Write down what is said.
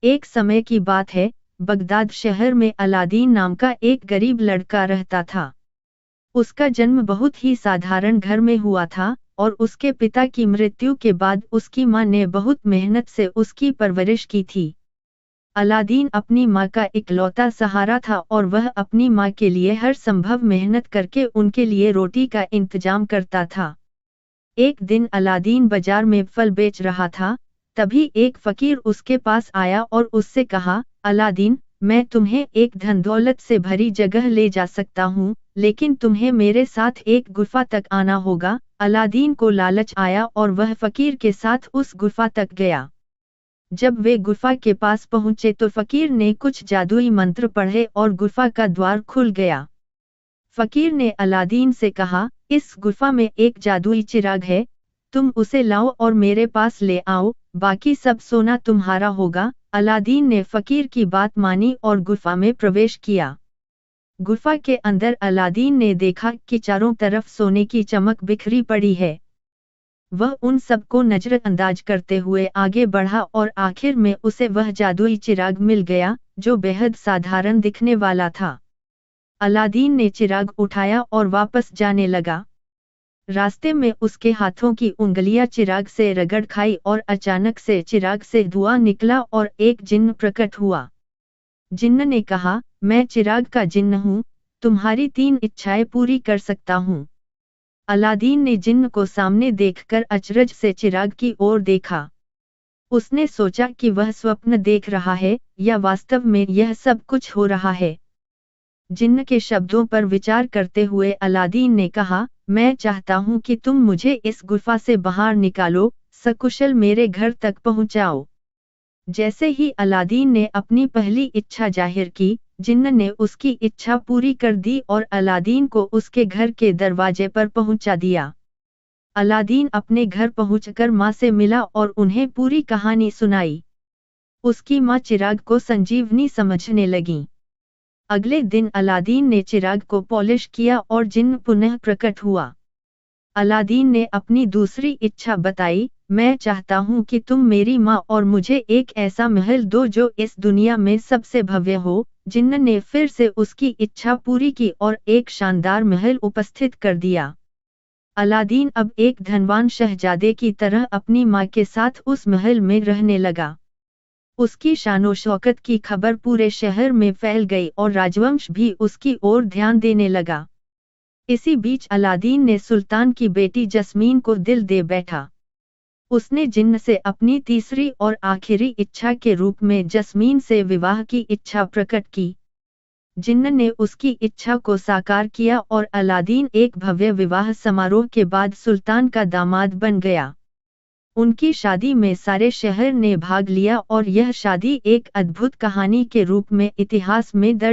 एक समय की बात है, बगदाद शहर में अलादीन नाम का एक गरीब लड़का रहता था। उसका जन्म बहुत ही साधारण घर में हुआ था और उसके पिता की मृत्यु के बाद उसकी मां ने बहुत मेहनत से उसकी परवरिश की थी। अलादीन अपनी मां का इकलौता सहारा था और वह अपनी मां के लिए हर संभव मेहनत करके उनके लिए रोटी का इंतजाम करता था। एक दिन अलादीन बाजार में फल बेच रहा था, तभी एक फकीर उसके पास आया और उससे कहा, अलादीन, मैं तुम्हें एक धन दौलत से भरी जगह ले जा सकता हूँ, लेकिन तुम्हें मेरे साथ एक गुफा तक आना होगा। अलादीन को लालच आया और वह फकीर के साथ उस गुफा तक गया। जब वे गुफा के पास पहुंचे तो फकीर ने कुछ जादुई मंत्र पढ़े और गुफा का द्वार खुल गया। फकीर ने अलादीन से कहा, इस गुफा में एक जादुई चिराग है, तुम उसे लाओ और मेरे पास ले आओ, बाकी सब सोना तुम्हारा होगा। अलादीन ने फकीर की बात मानी और गुफा में प्रवेश किया। गुफा के अंदर अलादीन ने देखा कि चारों तरफ सोने की चमक बिखरी पड़ी है। वह उन सबको नजरअंदाज करते हुए आगे बढ़ा और आखिर में उसे वह जादुई चिराग मिल गया, जो बेहद साधारण दिखने वाला था। अलादीन ने चिराग उठाया और वापस जाने लगा। रास्ते में उसके हाथों की उंगलियां चिराग से रगड़ खाई और अचानक से चिराग से धुआं निकला और एक जिन्न प्रकट हुआ। जिन्न ने कहा, मैं चिराग का जिन्न हूँ, तुम्हारी 3 इच्छाएं पूरी कर सकता हूँ। अलादीन ने जिन्न को सामने देखकर अचरज से चिराग की ओर देखा। उसने सोचा कि वह स्वप्न देख रहा है या वास्तव में यह सब कुछ हो रहा है। जिन्न के शब्दों पर विचार करते हुए अलादीन ने कहा, मैं चाहता हूँ कि तुम मुझे इस गुफा से बाहर निकालो, सकुशल मेरे घर तक पहुँचाओ। जैसे ही अलादीन ने अपनी पहली इच्छा जाहिर की, जिन्न ने उसकी इच्छा पूरी कर दी और अलादीन को उसके घर के दरवाजे पर पहुँचा दिया। अलादीन अपने घर पहुँचकर माँ से मिला और उन्हें पूरी कहानी सुनाई। उसकी माँ चिराग को संजीवनी समझने लगी। अगले दिन अलादीन ने चिराग को पॉलिश किया और जिन्न पुनः प्रकट हुआ। अलादीन ने अपनी दूसरी इच्छा बताई, मैं चाहता हूँ कि तुम मेरी माँ और मुझे एक ऐसा महल दो जो इस दुनिया में सबसे भव्य हो। जिन्न ने फिर से उसकी इच्छा पूरी की और एक शानदार महल उपस्थित कर दिया। अलादीन अब एक धनवान शहजादे की तरह अपनी माँ के साथ उस महल में रहने लगा। उसकी शानो शौकत की खबर पूरे शहर में फैल गई और राजवंश भी उसकी ओर ध्यान देने लगा। इसी बीच अलादीन ने सुल्तान की बेटी जस्मीन को दिल दे बैठा। उसने जिन्न से अपनी तीसरी और आखिरी इच्छा के रूप में जस्मीन से विवाह की इच्छा प्रकट की। जिन्न ने उसकी इच्छा को साकार किया और अलादीन एक भव्य विवाह समारोह के बाद सुल्तान का दामाद बन गया। उनकी शादी में सारे शहर ने भाग लिया और यह शादी एक अद्भुत कहानी के रूप में इतिहास में दर्ज